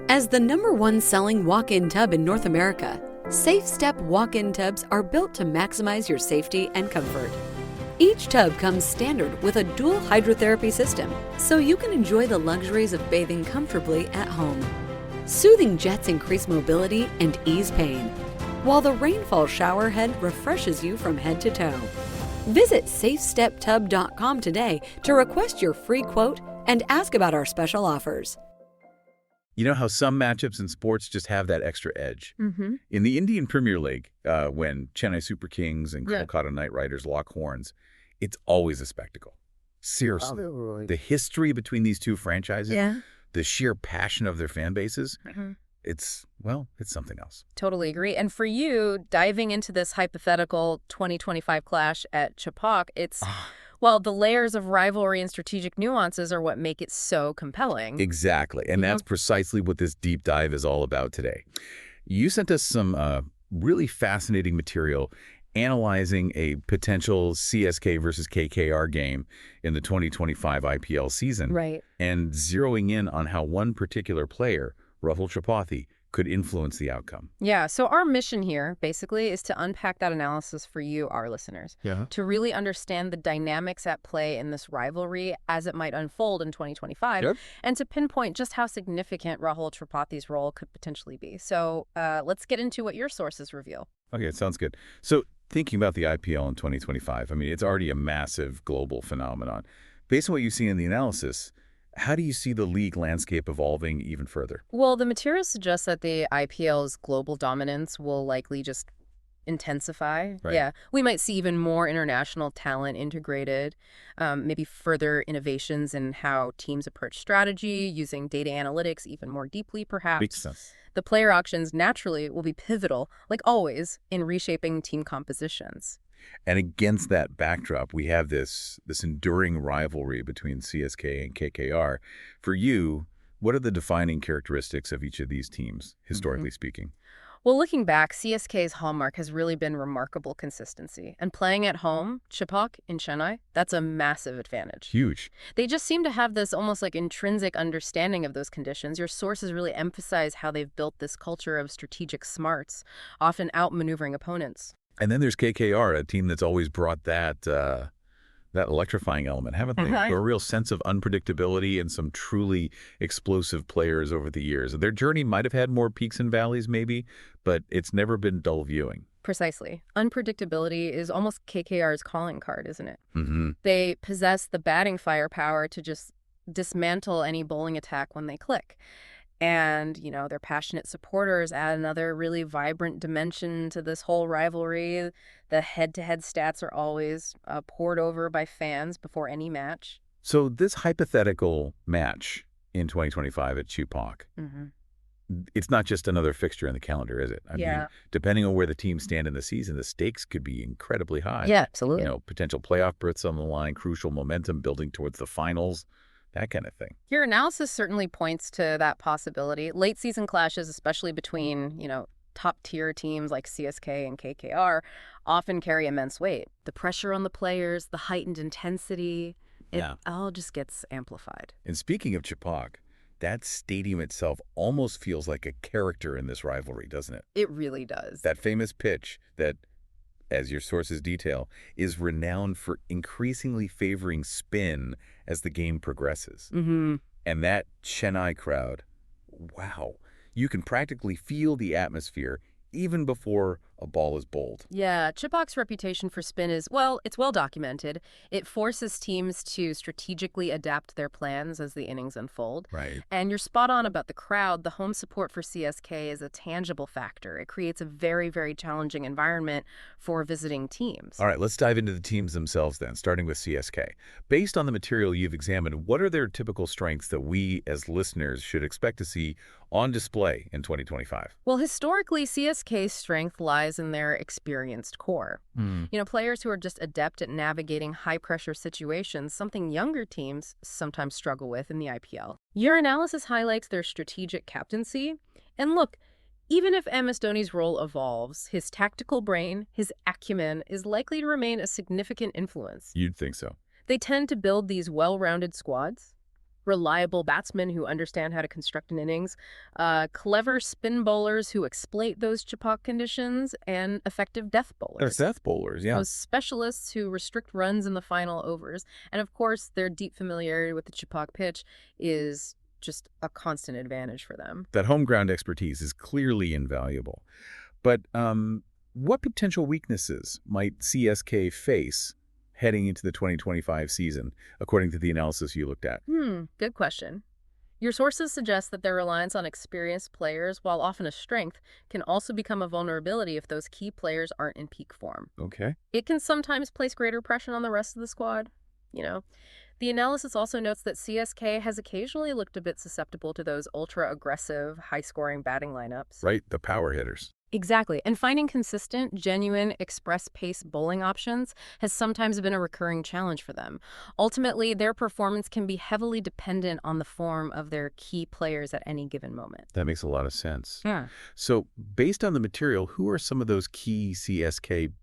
As the #1 selling walk-in tub in North America, SafeStep walk-in tubs are built to maximize your safety and comfort. Each tub comes standard with a dual hydrotherapy system, so you can enjoy the luxuries of bathing comfortably at home. Soothing jets increase mobility and ease pain, while the rainfall shower head refreshes you from head to toe. Visit SafeStepTub.com today to request your free quote and ask about our special offers. You know how some matchups in sports just have that extra edge? In the Indian Premier League, when Chennai Super Kings and Kolkata Knight Riders lock horns, it's always a spectacle. Seriously. The history between these two franchises, the sheer passion of their fan bases, it's something else. Totally agree. And for you, diving into this hypothetical 2025 clash at Chepauk, well, the layers of rivalry and strategic nuances are what make it so compelling. Exactly. And that's precisely what this deep dive is all about today. You sent us some really fascinating material analyzing a potential CSK versus KKR game in the 2025 IPL season. Right. And zeroing in on how one particular player, Rahul Tripathi, could influence the outcome. Yeah, so our mission here, basically, is to unpack that analysis for you, our listeners, to really understand the dynamics at play in this rivalry as it might unfold in 2025, and to pinpoint just how significant Rahul Tripathi's role could potentially be. So let's get into what your sources reveal. Okay, sounds good. So thinking about the IPL in 2025, I mean, it's already a massive global phenomenon. Based on what you see in the analysis, how do you see the league landscape evolving even further? Well, the materials suggest that the IPL's global dominance will likely just intensify. Right. Yeah, we might see even more international talent integrated, maybe further innovations in how teams approach strategy, using data analytics even more deeply, perhaps. Makes sense. The player auctions naturally will be pivotal, like always, in reshaping team compositions. And against that backdrop, we have this enduring rivalry between CSK and KKR. For you, what are the defining characteristics of each of these teams, historically speaking? Well, looking back, CSK's hallmark has really been remarkable consistency. And playing at home, Chepauk in Chennai, that's a massive advantage. Huge. They just seem to have this almost like intrinsic understanding of those conditions. Your sources really emphasize how they've built this culture of strategic smarts, often outmaneuvering opponents. And then there's KKR, a team that's always brought that electrifying element, haven't they? A real sense of unpredictability and some truly explosive players over the years. Their journey might have had more peaks and valleys maybe, but it's never been dull viewing. Precisely. Unpredictability is almost KKR's calling card, isn't it? They possess the batting firepower to just dismantle any bowling attack when they click. And, you know, their passionate supporters add another really vibrant dimension to this whole rivalry. The head-to-head stats are always poured over by fans before any match. So this hypothetical match in 2025 at Chepauk, it's not just another fixture in the calendar, is it? I mean, depending on where the teams stand in the season, the stakes could be incredibly high. Yeah, absolutely. You know, potential playoff berths on the line, crucial momentum building towards the finals. That kind of thing. Your analysis certainly points to that possibility. Late season clashes, especially between, top-tier teams like CSK and KKR, often carry immense weight. The pressure on the players, the heightened intensity, it all just gets amplified. And speaking of Chepauk, that stadium itself almost feels like a character in this rivalry, doesn't it? It really does. That famous pitch that, as your sources detail, is renowned for increasingly favoring spin as the game progresses. And that Chennai crowd, wow, you can practically feel the atmosphere even before a ball is bowled. Yeah, Chepauk's reputation for spin is, well, it's well documented. It forces teams to strategically adapt their plans as the innings unfold. Right. And you're spot on about the crowd. The home support for CSK is a tangible factor. It creates a very, very challenging environment for visiting teams. All right, let's dive into the teams themselves then, starting with CSK. Based on the material you've examined, what are their typical strengths that we as listeners should expect to see on display in 2025? Well, historically, CSK's strength lies in their experienced core. Players who are just adept at navigating high-pressure situations, something younger teams sometimes struggle with in the IPL. Your analysis highlights their strategic captaincy. And look, even if MS Dhoni's role evolves, his tactical brain, his acumen, is likely to remain a significant influence. You'd think so. They tend to build these well-rounded squads, reliable batsmen who understand how to construct an innings, clever spin bowlers who exploit those Chepauk conditions, and effective death bowlers. Death bowlers, yeah. Those specialists who restrict runs in the final overs. And of course, their deep familiarity with the Chepauk pitch is just a constant advantage for them. That home ground expertise is clearly invaluable. But what potential weaknesses might CSK face heading into the 2025 season, according to the analysis you looked at? Good question. Your sources suggest that their reliance on experienced players, while often a strength, can also become a vulnerability if those key players aren't in peak form. Okay. It can sometimes place greater pressure on the rest of the squad. The analysis also notes that CSK has occasionally looked a bit susceptible to those ultra-aggressive, high-scoring batting lineups. Right, the power hitters. Exactly. And finding consistent, genuine, express-pace bowling options has sometimes been a recurring challenge for them. Ultimately, their performance can be heavily dependent on the form of their key players at any given moment. That makes a lot of sense. Yeah. So, based on the material, who are some of those key CSK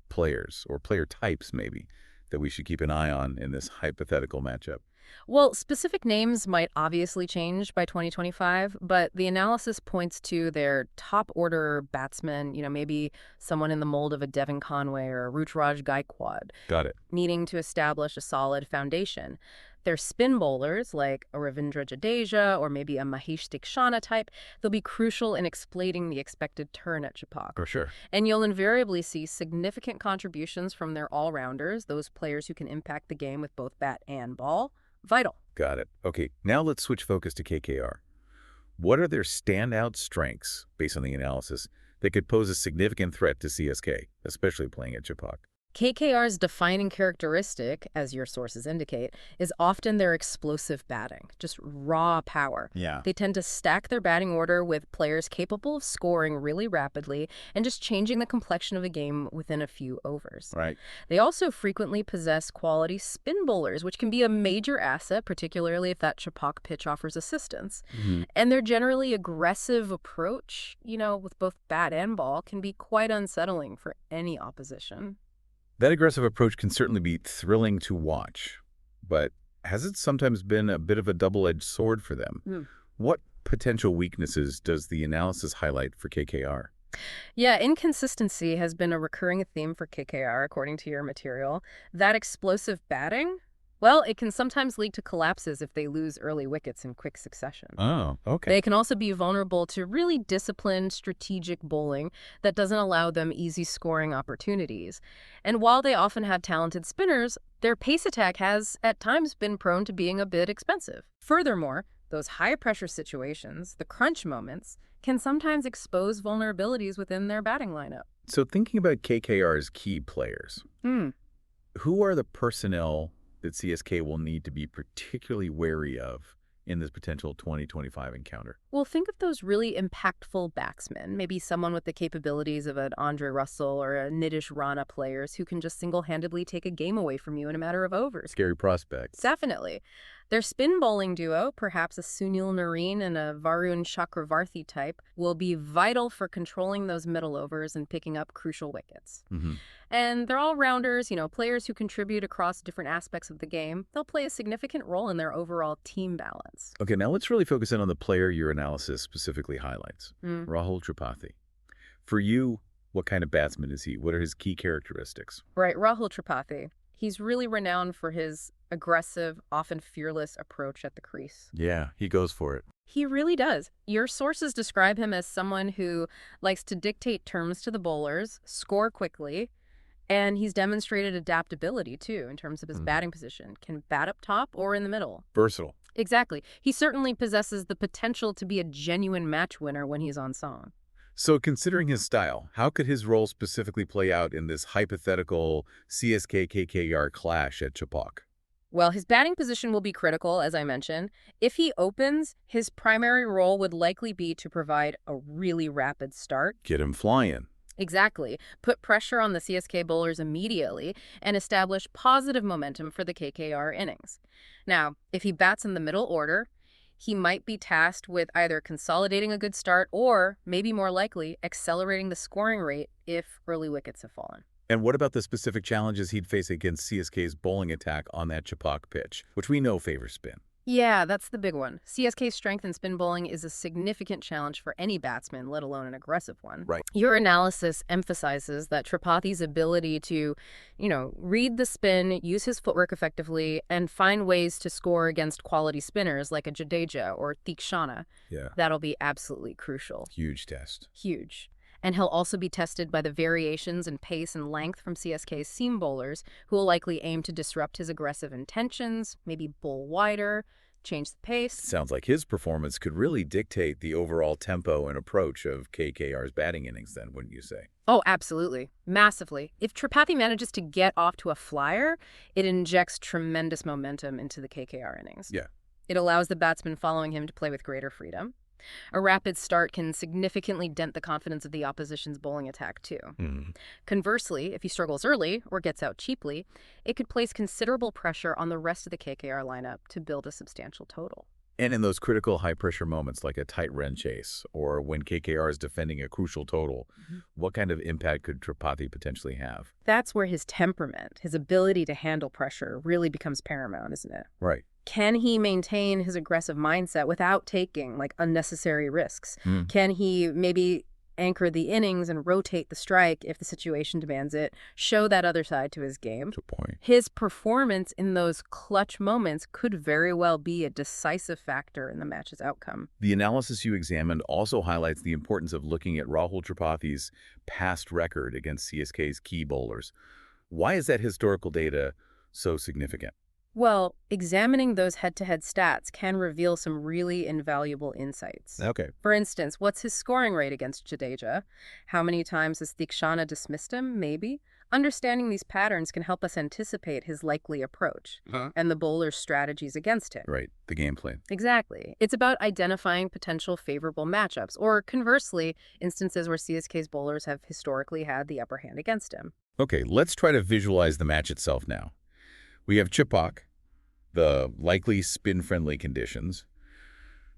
players, or player types maybe, that we should keep an eye on in this hypothetical matchup? Well, specific names might obviously change by 2025, but the analysis points to their top-order batsmen, maybe someone in the mold of a Devin Conway or a Ruturaj Gaikwad. Got it. Needing to establish a solid foundation. Their spin bowlers, like a Ravindra Jadeja or maybe a Mahesh Dikshana type, they'll be crucial in exploiting the expected turn at Chepauk. For sure. And you'll invariably see significant contributions from their all-rounders, those players who can impact the game with both bat and ball. Vital. Got it. Okay, now let's switch focus to KKR. What are their standout strengths, based on the analysis, that could pose a significant threat to CSK, especially playing at Chepauk? KKR's defining characteristic, as your sources indicate, is often their explosive batting, just raw power. Yeah. They tend to stack their batting order with players capable of scoring really rapidly and just changing the complexion of a game within a few overs. Right. They also frequently possess quality spin bowlers, which can be a major asset, particularly if that Chepauk pitch offers assistance. And their generally aggressive approach, with both bat and ball, can be quite unsettling for any opposition. That aggressive approach can certainly be thrilling to watch, but has it sometimes been a bit of a double-edged sword for them? What potential weaknesses does the analysis highlight for KKR? Yeah, inconsistency has been a recurring theme for KKR, according to your material. That explosive batting, well, it can sometimes lead to collapses if they lose early wickets in quick succession. Oh, okay. They can also be vulnerable to really disciplined, strategic bowling that doesn't allow them easy scoring opportunities. And while they often have talented spinners, their pace attack has, at times, been prone to being a bit expensive. Furthermore, those high-pressure situations, the crunch moments, can sometimes expose vulnerabilities within their batting lineup. So thinking about KKR's key players, who are the personnel that CSK will need to be particularly wary of in this potential 2025 encounter? Well, think of those really impactful batsmen, maybe someone with the capabilities of an Andre Russell or a Nitish Rana players who can just single-handedly take a game away from you in a matter of overs. Scary prospects. Definitely. Their spin bowling duo, perhaps a Sunil Narine and a Varun Chakravarthi type, will be vital for controlling those middle overs and picking up crucial wickets. And they're all-rounders, players who contribute across different aspects of the game. They'll play a significant role in their overall team balance. Okay, now let's really focus in on the player your analysis specifically highlights, Rahul Tripathi. For you, what kind of batsman is he? What are his key characteristics? Right, Rahul Tripathi. He's really renowned for his aggressive, often fearless approach at the crease. Yeah, he goes for it. He really does. Your sources describe him as someone who likes to dictate terms to the bowlers, score quickly, and he's demonstrated adaptability, too, in terms of his batting position. Can bat up top or in the middle. Versatile. Exactly. He certainly possesses the potential to be a genuine match winner when he's on song. So considering his style, how could his role specifically play out in this hypothetical CSK-KKR clash at Chepauk? Well, his batting position will be critical, as I mentioned. If he opens, his primary role would likely be to provide a really rapid start. Get him flying. Exactly. Put pressure on the CSK bowlers immediately and establish positive momentum for the KKR innings. Now, if he bats in the middle order, he might be tasked with either consolidating a good start or, maybe more likely, accelerating the scoring rate if early wickets have fallen. And what about the specific challenges he'd face against CSK's bowling attack on that Chepauk pitch, which we know favors spin? Yeah, that's the big one. CSK's strength in spin bowling is a significant challenge for any batsman, let alone an aggressive one. Right. Your analysis emphasizes that Tripathi's ability to, read the spin, use his footwork effectively, and find ways to score against quality spinners like a Jadeja or Theekshana. Yeah. That'll be absolutely crucial. Huge test. Huge. And he'll also be tested by the variations in pace and length from CSK's seam bowlers, who will likely aim to disrupt his aggressive intentions, maybe bowl wider, change the pace. Sounds like his performance could really dictate the overall tempo and approach of KKR's batting innings then, wouldn't you say? Oh, absolutely. Massively. If Tripathi manages to get off to a flyer, it injects tremendous momentum into the KKR innings. Yeah. It allows the batsman following him to play with greater freedom. A rapid start can significantly dent the confidence of the opposition's bowling attack, too. Conversely, if he struggles early or gets out cheaply, it could place considerable pressure on the rest of the KKR lineup to build a substantial total. And in those critical high-pressure moments like a tight run chase or when KKR is defending a crucial total, what kind of impact could Tripathi potentially have? That's where his temperament, his ability to handle pressure, really becomes paramount, isn't it? Right. Can he maintain his aggressive mindset without taking unnecessary risks? Can he maybe anchor the innings and rotate the strike if the situation demands it, show that other side to his game? Good point. His performance in those clutch moments could very well be a decisive factor in the match's outcome. The analysis you examined also highlights the importance of looking at Rahul Tripathi's past record against CSK's key bowlers. Why is that historical data so significant? Well, examining those head-to-head stats can reveal some really invaluable insights. Okay. For instance, what's his scoring rate against Jadeja? How many times has Theekshana dismissed him? Maybe. Understanding these patterns can help us anticipate his likely approach and the bowler's strategies against him. Right, the game plan. Exactly. It's about identifying potential favorable matchups, or conversely, instances where CSK's bowlers have historically had the upper hand against him. Okay, let's try to visualize the match itself now. We have Chipak, the likely spin-friendly conditions,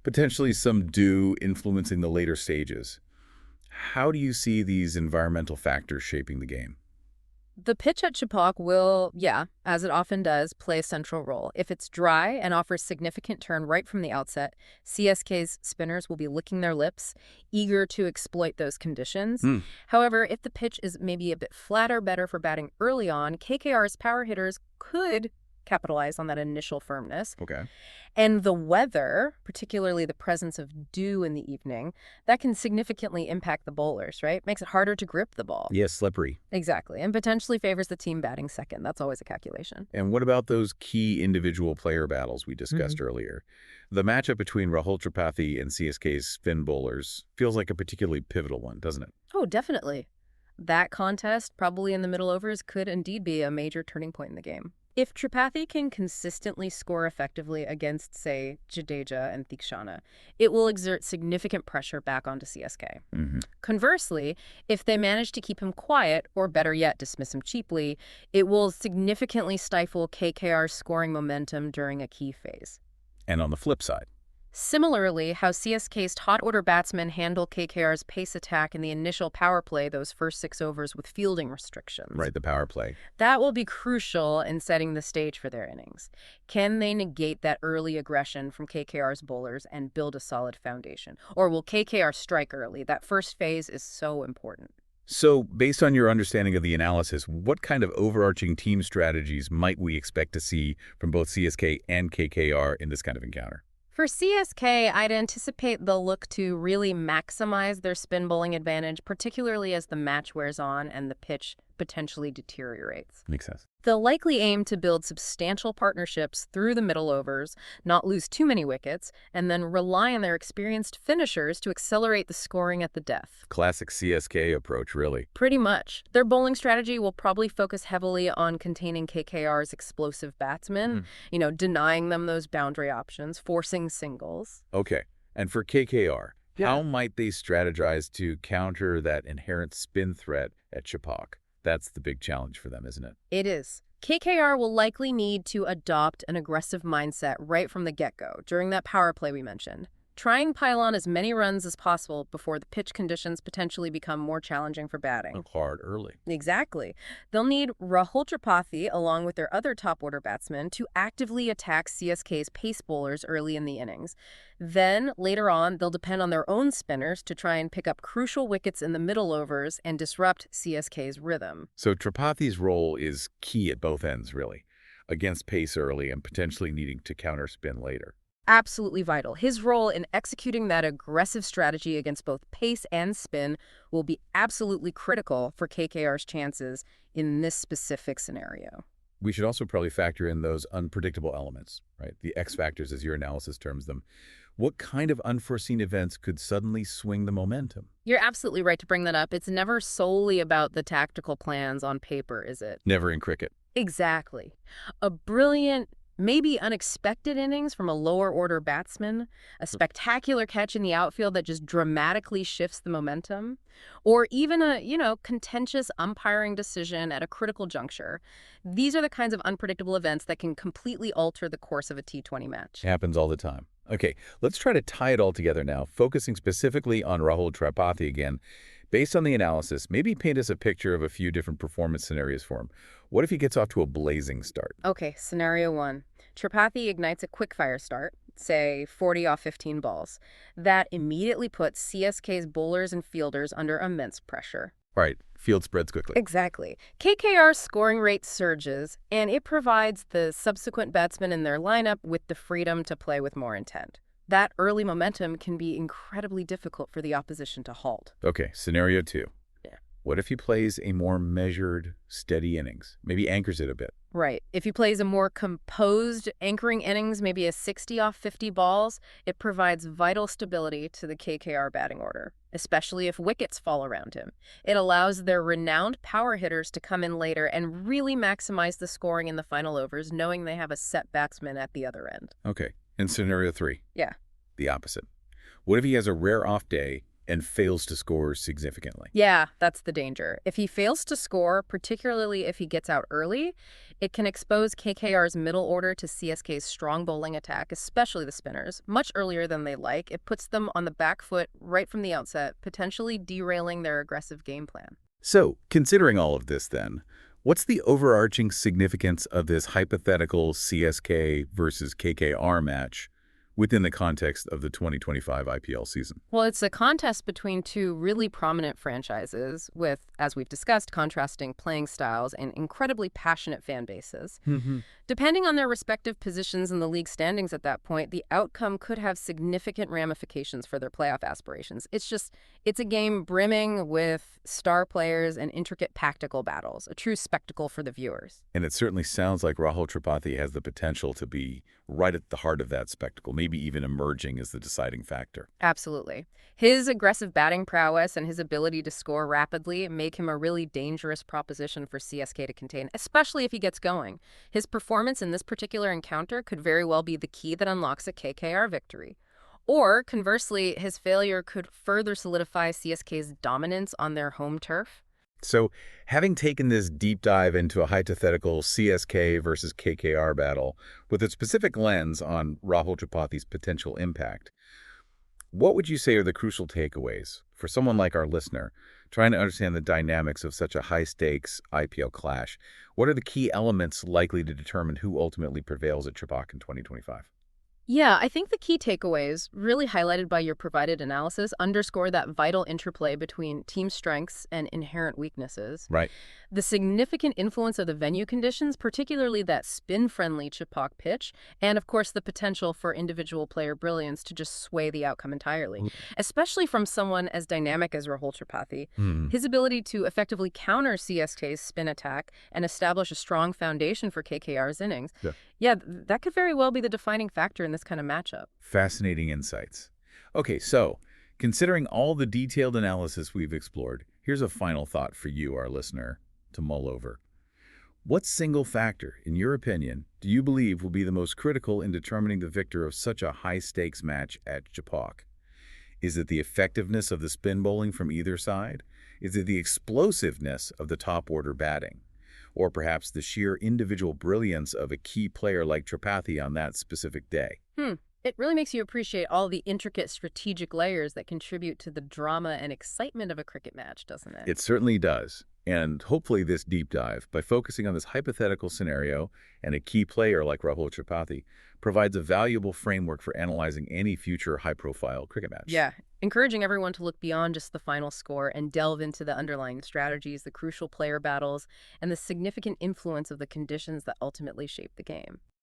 potentially some dew influencing the later stages. How do you see these environmental factors shaping the game? The pitch at Chipak will, as it often does, play a central role. If it's dry and offers significant turn right from the outset, CSK's spinners will be licking their lips, eager to exploit those conditions. However, if the pitch is maybe a bit flatter, better for batting early on, KKR's power hitters could capitalize on that initial firmness. Okay. And the weather, particularly the presence of dew in the evening, that can significantly impact the bowlers, right? Makes it harder to grip the ball. Yes, slippery. Exactly. And potentially favors the team batting second. That's always a calculation. And what about those key individual player battles we discussed earlier? The matchup between Rahul Tripathi and CSK's spin bowlers feels like a particularly pivotal one, doesn't it? Oh, definitely. That contest, probably in the middle overs, could indeed be a major turning point in the game. If Tripathi can consistently score effectively against, say, Jadeja and Theekshana, it will exert significant pressure back onto CSK. Conversely, if they manage to keep him quiet, or better yet, dismiss him cheaply, it will significantly stifle KKR's scoring momentum during a key phase. And on the flip side, Similarly, how CSK's top order batsmen handle KKR's pace attack in the initial power play, those first 6 overs with fielding restrictions. right, the power play. That will be crucial in setting the stage for their innings. Can they negate that early aggression from KKR's bowlers and build a solid foundation? Or will KKR strike early? That first phase is so important. So, based on your understanding of the analysis, what kind of overarching team strategies might we expect to see from both CSK and KKR in this kind of encounter? For CSK, I'd anticipate they'll look to really maximize their spin bowling advantage, particularly as the match wears on and the pitch potentially deteriorates. Makes sense. They'll likely aim to build substantial partnerships through the middle overs, not lose too many wickets, and then rely on their experienced finishers to accelerate the scoring at the death. Classic CSK approach, really. Pretty much. Their bowling strategy will probably focus heavily on containing KKR's explosive batsmen, denying them those boundary options, forcing singles. Okay. And for KKR, how might they strategize to counter that inherent spin threat at Chipak? That's the big challenge for them, isn't it? It is. KKR will likely need to adopt an aggressive mindset right from the get-go during that power play we mentioned. Try and pile on as many runs as possible before the pitch conditions potentially become more challenging for batting. Work hard early. Exactly. They'll need Rahul Tripathi, along with their other top-order batsmen, to actively attack CSK's pace bowlers early in the innings. Then, later on, they'll depend on their own spinners to try and pick up crucial wickets in the middle overs and disrupt CSK's rhythm. So Tripathi's role is key at both ends, really, against pace early and potentially needing to counter spin later. Absolutely vital. His role in executing that aggressive strategy against both pace and spin will be absolutely critical for KKR's chances in this specific scenario. We should also probably factor in those unpredictable elements, right? The X factors, as your analysis terms them. What kind of unforeseen events could suddenly swing the momentum? You're absolutely right to bring that up. It's never solely about the tactical plans on paper, is it? Never in cricket. Exactly. A brilliant, maybe unexpected innings from a lower-order batsman, a spectacular catch in the outfield that just dramatically shifts the momentum, or even a, contentious umpiring decision at a critical juncture. These are the kinds of unpredictable events that can completely alter the course of a T20 match. Happens all the time. Okay, let's try to tie it all together now, focusing specifically on Rahul Tripathi again. Based on the analysis, maybe paint us a picture of a few different performance scenarios for him. What if he gets off to a blazing start? Okay, scenario 1. Tripathi ignites a quick-fire start, say 40 off 15 balls. That immediately puts CSK's bowlers and fielders under immense pressure. Right, field spreads quickly. Exactly. KKR's scoring rate surges, and it provides the subsequent batsmen in their lineup with the freedom to play with more intent. That early momentum can be incredibly difficult for the opposition to halt. Okay, scenario 2. Yeah. What if he plays a more measured, steady innings? Maybe anchors it a bit. Right. If he plays a more composed anchoring innings, maybe a 60 off 50 balls, it provides vital stability to the KKR batting order, especially if wickets fall around him. It allows their renowned power hitters to come in later and really maximize the scoring in the final overs, knowing they have a set batsman at the other end. Okay, and scenario 3. Yeah. The opposite. What if he has a rare off day and fails to score significantly? Yeah, that's the danger. If he fails to score, particularly if he gets out early, it can expose KKR's middle order to CSK's strong bowling attack, especially the spinners, much earlier than they like. It puts them on the back foot right from the outset, potentially derailing their aggressive game plan. So, considering all of this then, what's the overarching significance of this hypothetical CSK versus KKR match within the context of the 2025 IPL season? Well, it's a contest between two really prominent franchises with, as we've discussed, contrasting playing styles and incredibly passionate fan bases. Depending on their respective positions in the league standings at that point, the outcome could have significant ramifications for their playoff aspirations. It's a game brimming with star players and intricate tactical battles, a true spectacle for the viewers. And it certainly sounds like Rahul Tripathi has the potential to be right at the heart of that spectacle, maybe even emerging as the deciding factor. Absolutely. His aggressive batting prowess and his ability to score rapidly make him a really dangerous proposition for CSK to contain, especially if he gets going. His performance in this particular encounter could very well be the key that unlocks a KKR victory. Or, conversely, his failure could further solidify CSK's dominance on their home turf. So, having taken this deep dive into a hypothetical CSK versus KKR battle with a specific lens on Rahul Tripathi's potential impact, what would you say are the crucial takeaways for someone like our listener trying to understand the dynamics of such a high-stakes IPL clash? What are the key elements likely to determine who ultimately prevails at Tripathi in 2025? Yeah, I think the key takeaways, really highlighted by your provided analysis, underscore that vital interplay between team strengths and inherent weaknesses. Right. The significant influence of the venue conditions, particularly that spin-friendly Tripathi pitch, and of course the potential for individual player brilliance to just sway the outcome entirely, especially from someone as dynamic as Rahul Tripathi. His ability to effectively counter CSK's spin attack and establish a strong foundation for KKR's innings. Yeah, that could very well be the defining factor in this kind of matchup. Fascinating insights. Okay, so considering all the detailed analysis we've explored, here's a final thought for you, our listener, to mull over. What single factor, in your opinion, do you believe will be the most critical in determining the victor of such a high-stakes match at Tripathi? Is it the effectiveness of the spin bowling from either side? Is it the explosiveness of the top-order batting? Or perhaps the sheer individual brilliance of a key player like Tripathi on that specific day? It really makes you appreciate all the intricate strategic layers that contribute to the drama and excitement of a cricket match, doesn't it? It certainly does. And hopefully this deep dive, by focusing on this hypothetical scenario and a key player like Rahul Tripathi, provides a valuable framework for analyzing any future high-profile cricket match. Yeah, encouraging everyone to look beyond just the final score and delve into the underlying strategies, the crucial player battles, and the significant influence of the conditions that ultimately shape the game.